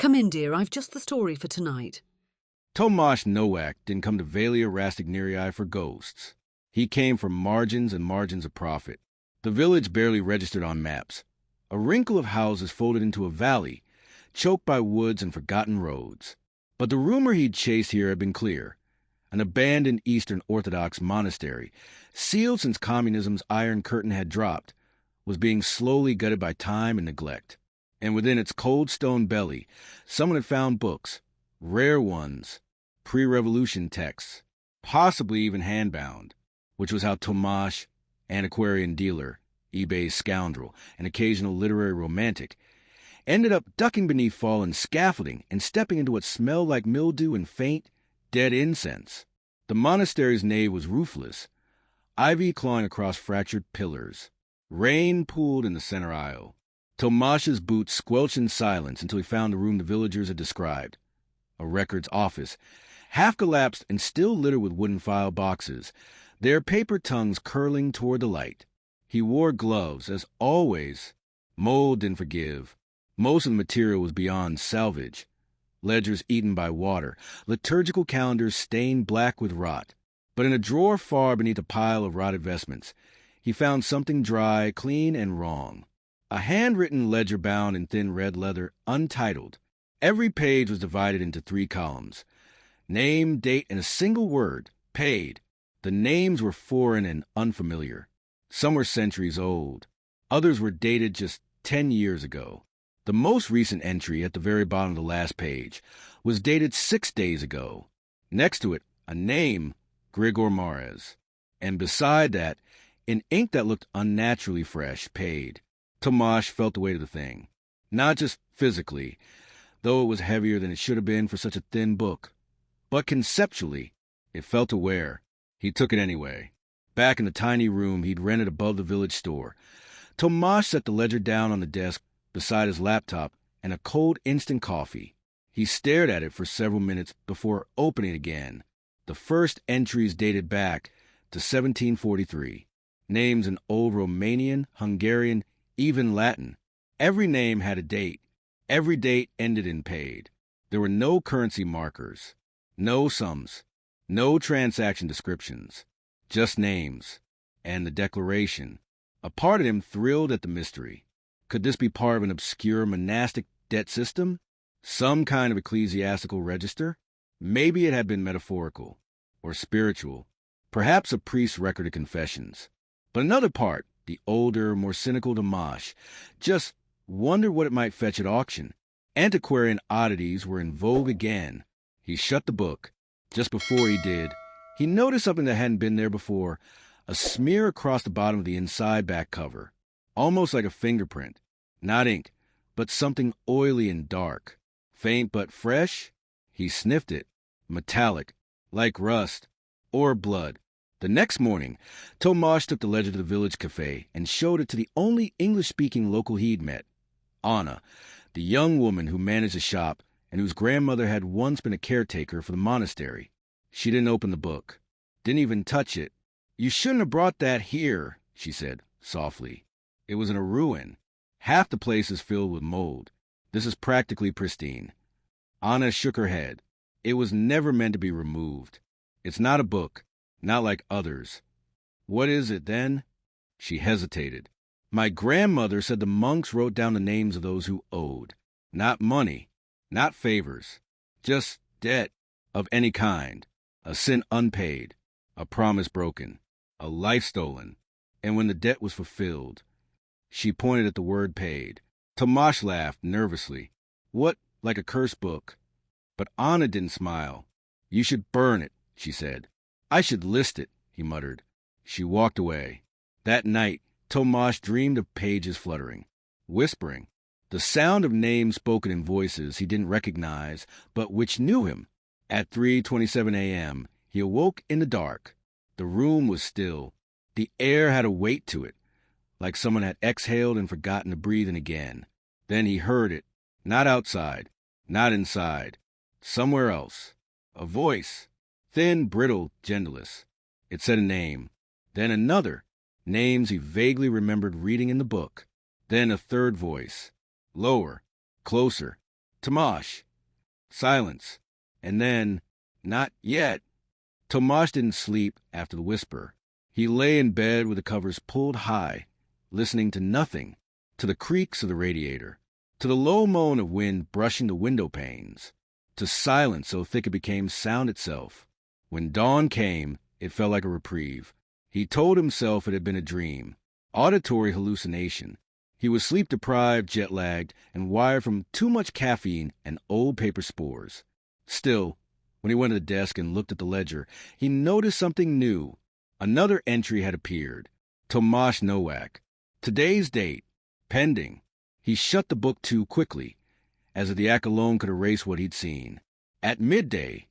Come in, dear. I've just the story for tonight. Tomasz Nowak didn't come to Valia Rastignerii for ghosts. He came for margins and margins of profit. The village barely registered on maps. A wrinkle of houses folded into a valley, choked by woods and forgotten roads. But the rumor he'd chased here had been clear. An abandoned Eastern Orthodox monastery, sealed since communism's Iron Curtain had dropped, was being slowly gutted by time and neglect. And within its cold stone belly, someone had found books, rare ones, pre-revolution texts, possibly even handbound, which was how Tomasz, antiquarian dealer, eBay's scoundrel, an occasional literary romantic, ended up ducking beneath fallen scaffolding and stepping into what smelled like mildew and faint, dead incense. The monastery's nave was roofless, ivy clawing across fractured pillars. Rain pooled in the center aisle. Tomasz's boots squelched in silence until he found the room the villagers had described. A records office, half collapsed and still littered with wooden file boxes, their paper tongues curling toward the light. He wore gloves, as always. Mold didn't forgive. Most of the material was beyond salvage. Ledgers eaten by water, liturgical calendars stained black with rot. But in a drawer far beneath a pile of rotted vestments, he found something dry, clean, and wrong. A handwritten ledger bound in thin red leather, untitled. Every page was divided into 3 columns. Name, date, and a single word, paid. The names were foreign and unfamiliar. Some were centuries old. Others were dated just 10 years ago. The most recent entry at the very bottom of the last page was dated 6 days ago. Next to it, a name, Grim Murmurs. And beside that, in ink that looked unnaturally fresh, paid. Tomasz felt the weight of the thing. Not just physically, though it was heavier than it should have been for such a thin book. But conceptually, it felt to wear. He took it anyway. Back in the tiny room he'd rented above the village store, Tomasz set the ledger down on the desk beside his laptop and a cold instant coffee. He stared at it for several minutes before opening it again. The first entries dated back to 1743. Names in old Romanian, Hungarian, even Latin. Every name had a date. Every date ended in paid. There were no currency markers, no sums, no transaction descriptions, just names. And the declaration. A part of him thrilled at the mystery. Could this be part of an obscure monastic debt system? Some kind of ecclesiastical register? Maybe it had been metaphorical or spiritual. Perhaps a priest's record of confessions. But another part, the older, more cynical Tomasz, just wondered what it might fetch at auction. Antiquarian oddities were in vogue again. He shut the book. Just before he did, he noticed something that hadn't been there before, a smear across the bottom of the inside back cover, almost like a fingerprint. Not ink, but something oily and dark. Faint but fresh. He sniffed it. Metallic, like rust, or blood. The next morning, Tomasz took the ledger to the village cafe and showed it to the only English-speaking local he'd met, Anna, the young woman who managed the shop and whose grandmother had once been a caretaker for the monastery. She didn't open the book, didn't even touch it. "You shouldn't have brought that here," she said, softly. "It was in a ruin. Half the place is filled with mold. This is practically pristine." Anna shook her head. "It was never meant to be removed. It's not a book, not like others." "What is it, then?" She hesitated. "My grandmother said the monks wrote down the names of those who owed. Not money, not favors, just debt of any kind. A sin unpaid, a promise broken, a life stolen. And when the debt was fulfilled..." She pointed at the word paid. Tomasz laughed nervously. "What, like a cursed book?" But Anna didn't smile. "You should burn it," she said. "I should list it," he muttered. She walked away. That night, Tomasz dreamed of pages fluttering, whispering, the sound of names spoken in voices he didn't recognize, but which knew him. At 3:27 a.m., he awoke in the dark. The room was still. The air had a weight to it, like someone had exhaled and forgotten to breathe in again. Then he heard it, not outside, not inside, somewhere else. A voice, thin, brittle, genderless. It said a name, then another, names he vaguely remembered reading in the book. Then a third voice, lower, closer, Tomasz. Silence. And then, not yet. Tomasz didn't sleep after the whisper. He lay in bed with the covers pulled high, listening to nothing, to the creaks of the radiator, to the low moan of wind brushing the window panes, to silence so thick it became sound itself. When dawn came, it felt like a reprieve. He told himself it had been a dream, auditory hallucination. He was sleep-deprived, jet-lagged, and wired from too much caffeine and old paper spores. Still, when he went to the desk and looked at the ledger, he noticed something new. Another entry had appeared. Tomasz Nowak. Today's date. Pending. He shut the book too quickly, as if the act alone could erase what he'd seen. At midday,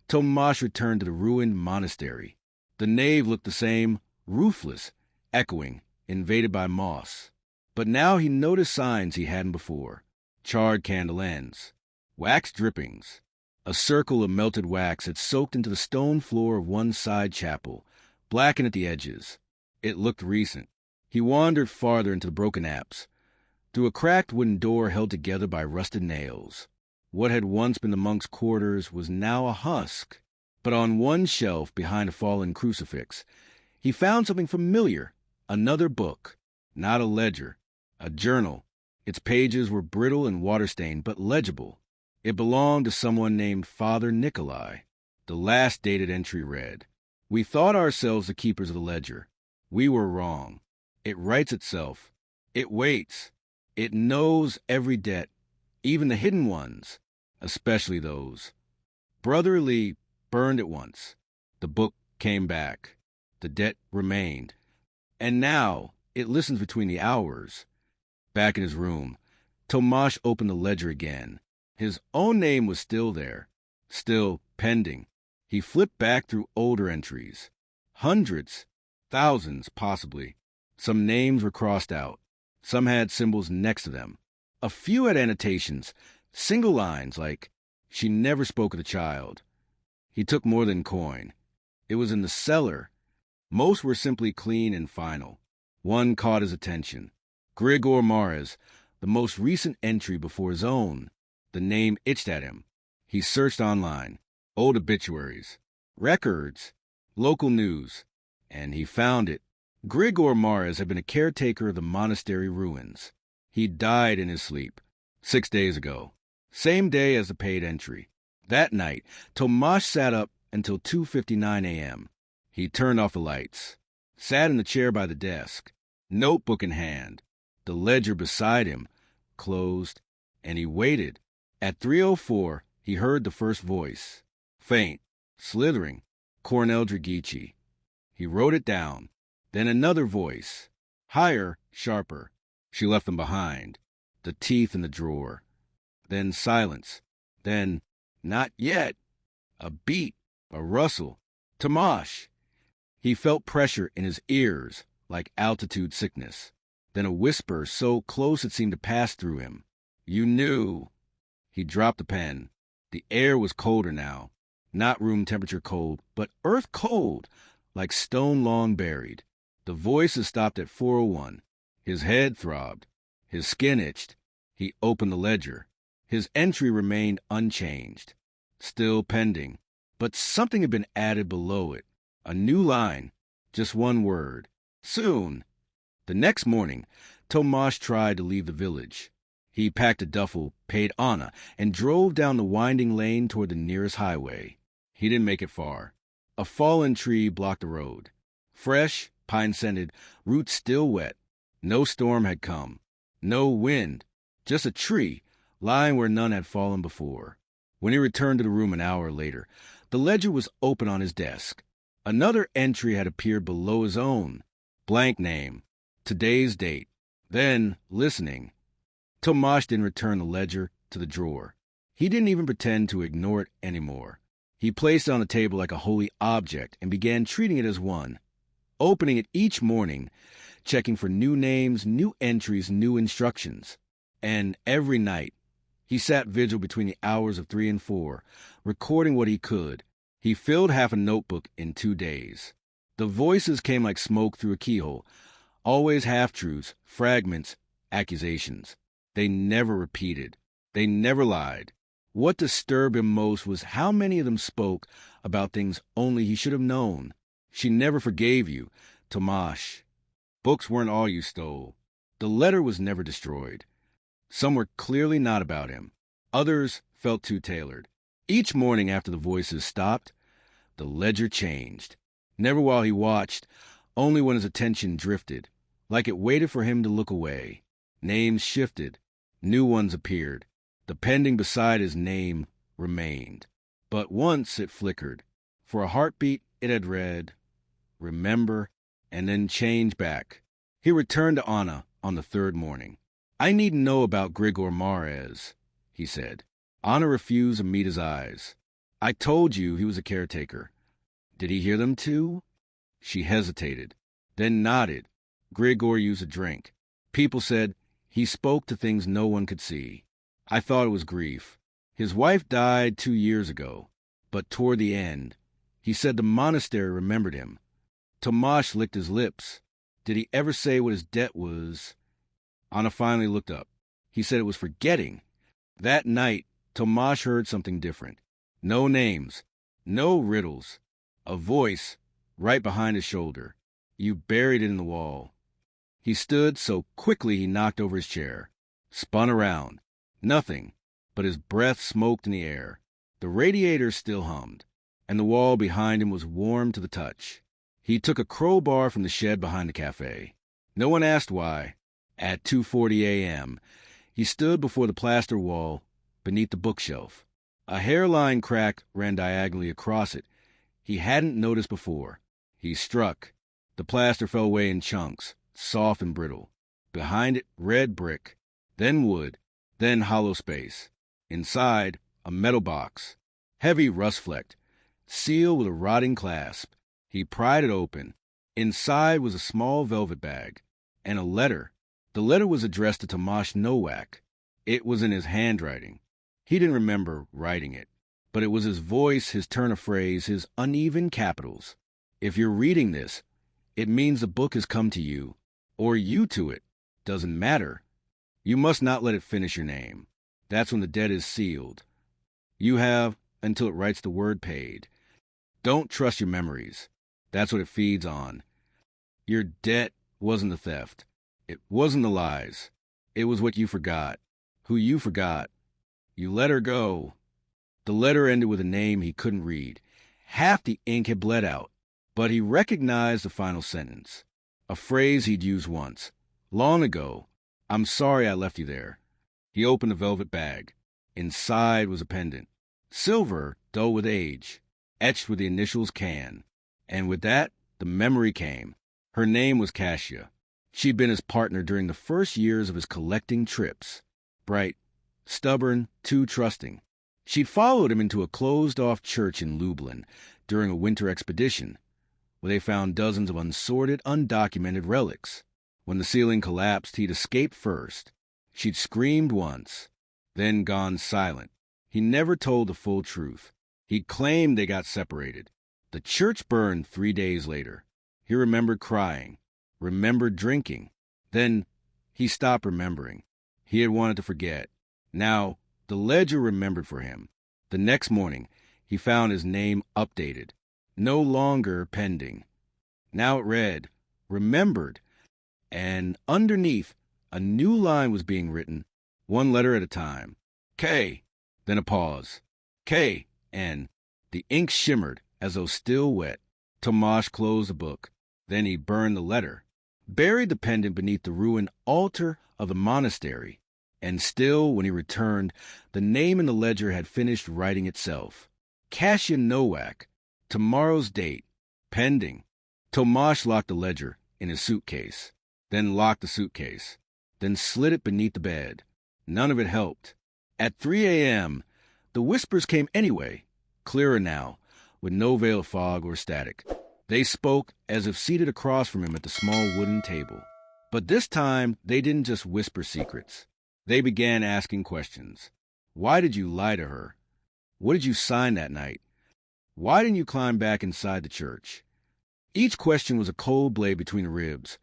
Tomasz returned to the ruined monastery. The nave looked the same, roofless, echoing, invaded by moss. But now he noticed signs he hadn't before. Charred candle ends. Wax drippings. A circle of melted wax had soaked into the stone floor of one side chapel, blackened at the edges. It looked recent. He wandered farther into the broken apse, through a cracked wooden door held together by rusted nails. What had once been the monks' quarters was now a husk. But on one shelf behind a fallen crucifix, he found something familiar, another book, not a ledger, a journal. Its pages were brittle and water-stained, but legible. It belonged to someone named Father Nikolai. The last dated entry read, "We thought ourselves the keepers of the ledger. We were wrong. It writes itself. It waits. It knows every debt, even the hidden ones, especially those. Brotherly burned it once. The book came back. The debt remained. And now it listens between the hours." Back in his room, Tomasz opened the ledger again. His own name was still there, still pending. He flipped back through older entries. Hundreds, thousands, possibly. Some names were crossed out. Some had symbols next to them. A few had annotations, single lines like, "She never spoke of the child." He took more than coin. It was in the cellar. Most were simply clean and final. One caught his attention. Grim Murmurs, the most recent entry before his own. The name itched at him. He searched online. Old obituaries. Records. Local news. And he found it. Grim Murmurs had been a caretaker of the monastery ruins. He died in his sleep 6 days ago. Same day as the paid entry. That night, Tomasz sat up until 2:59 a.m. He turned off the lights, sat in the chair by the desk, notebook in hand, the ledger beside him, closed, and he waited. At 3:04, he heard the first voice. Faint, slithering, Cornell Dragici. He wrote it down. Then another voice. Higher, sharper. She left them behind. The teeth in the drawer. Then silence. Then, not yet. A beat, a rustle. Tomasz. He felt pressure in his ears, like altitude sickness. Then a whisper so close it seemed to pass through him. You knew. He dropped the pen. The air was colder now. Not room temperature cold, but earth cold, like stone long buried. The voices stopped at 4:01. His head throbbed. His skin itched. He opened the ledger. His entry remained unchanged. Still pending. But something had been added below it. A new line. Just one word. Soon. The next morning, Tomasz tried to leave the village. He packed a duffel, paid Anna, and drove down the winding lane toward the nearest highway. He didn't make it far. A fallen tree blocked the road. Fresh, pine-scented, roots still wet. No storm had come. No wind. Just a tree, lying where none had fallen before. When he returned to the room an hour later, the ledger was open on his desk. Another entry had appeared below his own. Blank name. Today's date. Then, listening, Tomasz didn't return the ledger to the drawer. He didn't even pretend to ignore it anymore. He placed it on the table like a holy object and began treating it as one, opening it each morning, checking for new names, new entries, new instructions. And every night, he sat vigil between the hours of 3 and 4, recording what he could. He filled half a notebook in 2 days. The voices came like smoke through a keyhole, always half-truths, fragments, accusations. They never repeated. They never lied. What disturbed him most was how many of them spoke about things only he should have known. She never forgave you, Tomasz. Books weren't all you stole. The letter was never destroyed. Some were clearly not about him. Others felt too tailored. Each morning after the voices stopped, the ledger changed. Never while he watched, only when his attention drifted, like it waited for him to look away. Names shifted. New ones appeared. The pending beside his name remained. But once it flickered. For a heartbeat it had read, "Remember," and then changed back. He returned to Anna on the third morning. "I needn't know about Grigor Mares," he said. Anna refused to meet his eyes. "I told you he was a caretaker. Did he hear them too?" She hesitated, then nodded. Grigor used a drink. People said he spoke to things no one could see. I thought it was grief. His wife died 2 years ago, but toward the end, he said the monastery remembered him. Tomasz licked his lips. Did he ever say what his debt was? Anna finally looked up. He said it was forgetting. That night, Tomasz heard something different. No names, no riddles. A voice right behind his shoulder. You buried it in the wall. He stood so quickly he knocked over his chair. Spun around. Nothing, but his breath smoked in the air. The radiator still hummed, and the wall behind him was warm to the touch. He took a crowbar from the shed behind the cafe. No one asked why. At 2:40 a.m., he stood before the plaster wall beneath the bookshelf. A hairline crack ran diagonally across it. He hadn't noticed before. He struck. The plaster fell away in chunks, soft and brittle. Behind it, red brick, then wood, then hollow space. Inside, a metal box, heavy, rust-flecked, sealed with a rotting clasp. He pried it open. Inside was a small velvet bag and a letter. The letter was addressed to Tomasz Nowak. It was in his handwriting. He didn't remember writing it, but it was his voice, his turn of phrase, his uneven capitals. If you're reading this, it means the book has come to you, or you to it. Doesn't matter. You must not let it finish your name. That's when the debt is sealed. You have until it writes the word paid. Don't trust your memories. That's what it feeds on. Your debt wasn't the theft. It wasn't the lies. It was what you forgot. Who you forgot. You let her go. The letter ended with a name he couldn't read. Half the ink had bled out, but he recognized the final sentence. A phrase he'd used once, long ago. "I'm sorry I left you there." He opened the velvet bag. Inside was a pendant. Silver, dull with age, etched with the initials Can. And with that, the memory came. Her name was Kasia. She'd been his partner during the first years of his collecting trips. Bright, stubborn, too trusting. She'd followed him into a closed-off church in Lublin during a winter expedition, where they found dozens of unsorted, undocumented relics. When the ceiling collapsed, he'd escaped first. She'd screamed once, then gone silent. He never told the full truth. He claimed they got separated. The church burned 3 days later. He remembered crying, remembered drinking. Then he stopped remembering. He had wanted to forget. Now, the ledger remembered for him. The next morning, he found his name updated. No longer pending. Now it read, remembered. And underneath, a new line was being written, one letter at a time. K, then a pause. K, N. The ink shimmered as though still wet. Tomasz closed the book. Then he burned the letter, buried the pendant beneath the ruined altar of the monastery. And still, when he returned, the name in the ledger had finished writing itself. Kasia Nowak. Tomorrow's date. Pending. Tomasz locked the ledger in his suitcase, then locked the suitcase, then slid it beneath the bed. None of it helped. At 3 a.m., the whispers came anyway, clearer now, with no veil of fog or static. They spoke as if seated across from him at the small wooden table. But this time, they didn't just whisper secrets. They began asking questions. Why did you lie to her? What did you sign that night? Why didn't you climb back inside the church? Each question was a cold blade between the ribs,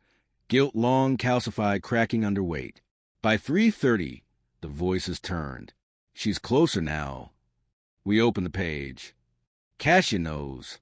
guilt long calcified, cracking under weight. By 3:30, the voices turned. She's closer now. We open the page. Kasia knows.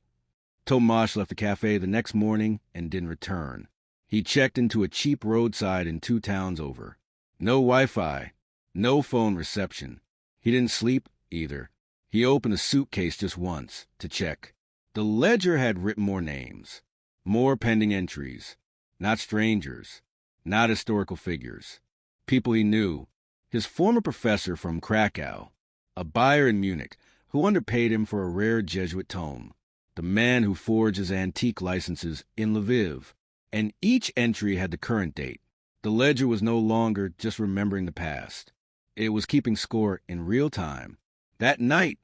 Tomasz left the cafe the next morning and didn't return. He checked into a cheap roadside in 2 towns over. No Wi-Fi, no phone reception. He didn't sleep either. He opened the suitcase just once to check. The ledger had written more names, more pending entries. Not strangers, not historical figures. People he knew. His former professor from Krakow, a buyer in Munich who underpaid him for a rare Jesuit tome, the man who forged his antique licenses in Lviv, and each entry had the current date. The ledger was no longer just remembering the past. It was keeping score in real time. That night,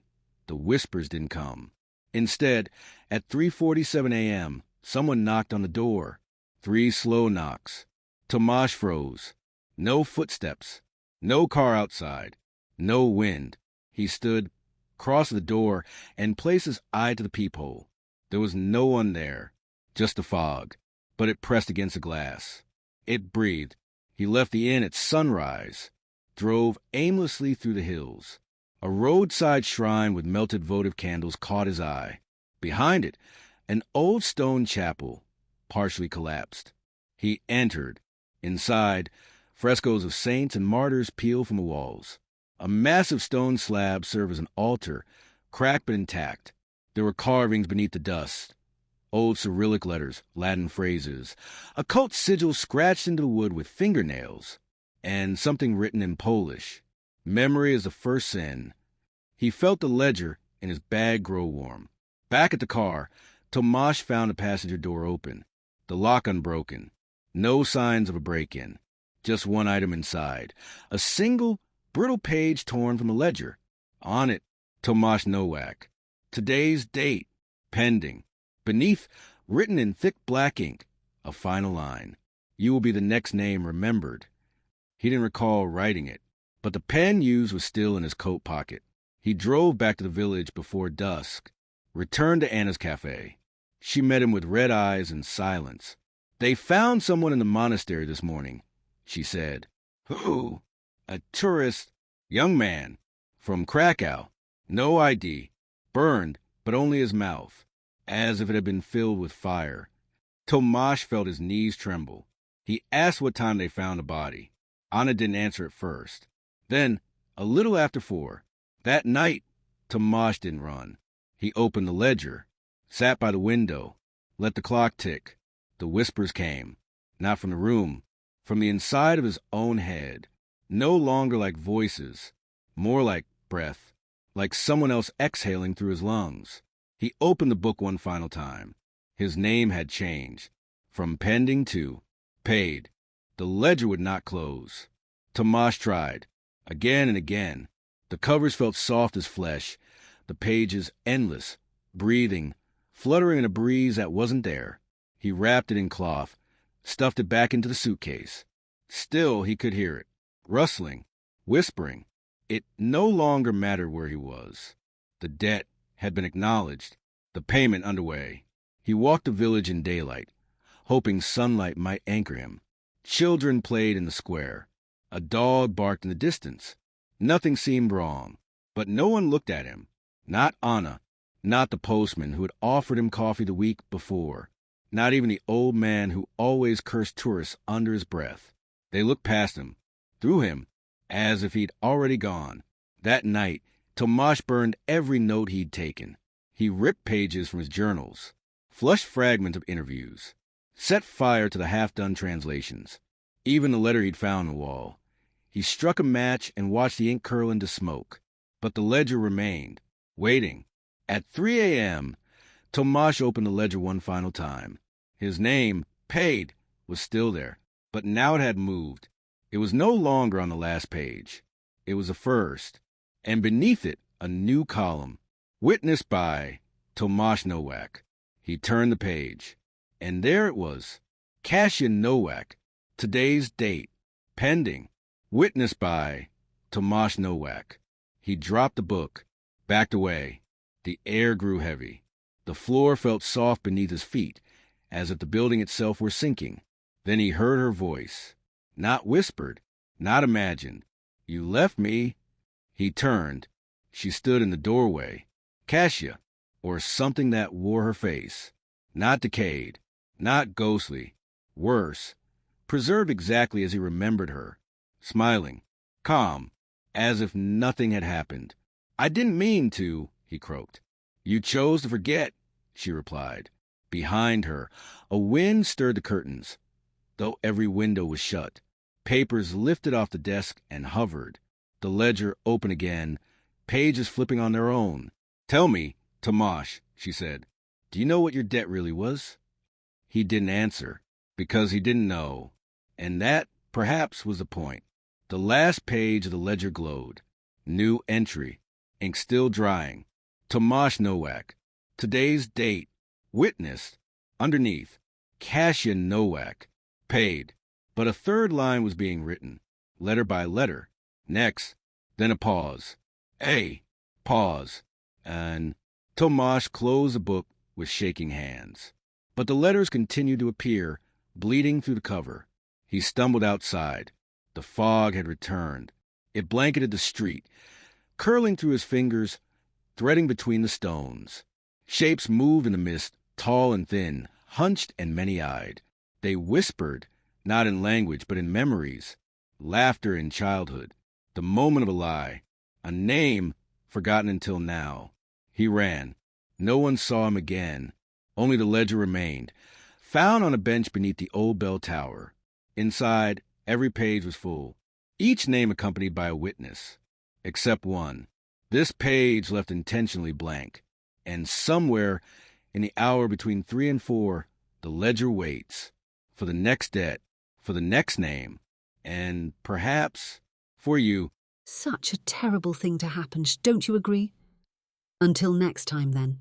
the whispers didn't come. Instead, at 3:47 a.m., someone knocked on the door. 3 slow knocks. Tomasz froze. No footsteps. No car outside. No wind. He stood, crossed the door, and placed his eye to the peephole. There was no one there, just a fog, but it pressed against the glass. It breathed. He left the inn at sunrise, drove aimlessly through the hills. A roadside shrine with melted votive candles caught his eye. Behind it, an old stone chapel, partially collapsed. He entered. Inside, frescoes of saints and martyrs peeled from the walls. A massive stone slab served as an altar, cracked but intact. There were carvings beneath the dust. Old Cyrillic letters, Latin phrases, occult sigils scratched into the wood with fingernails, and something written in Polish. Memory is the first sin. He felt the ledger and his bag grow warm. Back at the car, Tomasz found the passenger door open, the lock unbroken. No signs of a break-in. Just one item inside. A single, brittle page torn from the ledger. On it, Tomasz Nowak. Today's date. Pending. Beneath, written in thick black ink, a final line. You will be the next name remembered. He didn't recall writing it, but the pen used was still in his coat pocket. He drove back to the village before dusk, returned to Anna's cafe. She met him with red eyes and silence. They found someone in the monastery this morning, she said. Who? A tourist, young man, from Krakow. No ID. Burned, but only his mouth, as if it had been filled with fire. Tomasz felt his knees tremble. He asked what time they found the body. Anna didn't answer at first. Then, a little after 4, that night, Tomasz didn't run. He opened the ledger, sat by the window, let the clock tick. The whispers came, not from the room, from the inside of his own head. No longer like voices, more like breath, like someone else exhaling through his lungs. He opened the book one final time. His name had changed, from pending to paid. The ledger would not close. Tomasz tried, again and again. The covers felt soft as flesh, the pages endless, breathing, fluttering in a breeze that wasn't there. He wrapped it in cloth, stuffed it back into the suitcase. Still he could hear it, rustling, whispering. It no longer mattered where he was. The debt had been acknowledged, the payment underway. He walked the village in daylight, hoping sunlight might anchor him. Children played in the square. A dog barked in the distance. Nothing seemed wrong, but no one looked at him. Not Anna, not the postman who had offered him coffee the week before. Not even the old man who always cursed tourists under his breath. They looked past him, through him, as if he'd already gone. That night, Tomasz burned every note he'd taken. He ripped pages from his journals, flushed fragments of interviews, set fire to the half-done translations, even the letter he'd found on the wall. He struck a match and watched the ink curl into smoke. But the ledger remained, waiting. At 3 a.m., Tomasz opened the ledger one final time. His name, paid, was still there, but now it had moved. It was no longer on the last page. It was the first, and beneath it, a new column, witnessed by Tomasz Nowak. He turned the page, and there it was, Kasia Nowak, today's date, pending, witnessed by Tomasz Nowak. He dropped the book, backed away. The air grew heavy. The floor felt soft beneath his feet, as if the building itself were sinking. Then he heard her voice, not whispered, not imagined. You left me. He turned. She stood in the doorway. Cassia, or something that wore her face. Not decayed, not ghostly. Worse, preserved exactly as he remembered her. Smiling, calm, as if nothing had happened. "I didn't mean to," he croaked. "You chose to forget," she replied. Behind her, a wind stirred the curtains, though every window was shut. Papers lifted off the desk and hovered. The ledger open again, pages flipping on their own. "Tell me, Tomasz," she said, "do you know what your debt really was?" He didn't answer, because he didn't know. And that, perhaps, was the point. The last page of the ledger glowed. New entry, ink still drying. Tomasz Nowak. Today's date. Witnessed. Underneath, Cassia Nowak. Paid. But a third line was being written, letter by letter. Next, then a pause. Pause. And Tomasz closed the book with shaking hands. But the letters continued to appear, bleeding through the cover. He stumbled outside. The fog had returned. It blanketed the street, curling through his fingers, threading between the stones. Shapes moved in the mist, tall and thin, hunched and many-eyed. They whispered, not in language, but in memories. Laughter in childhood. The moment of a lie. A name forgotten until now. He ran. No one saw him again. Only the ledger remained, found on a bench beneath the old bell tower. Inside, every page was full, each name accompanied by a witness, except one. This page left intentionally blank, and somewhere in the hour between 3 and 4, the ledger waits for the next debt, for the next name, and perhaps for you. Such a terrible thing to happen, don't you agree? Until next time, then.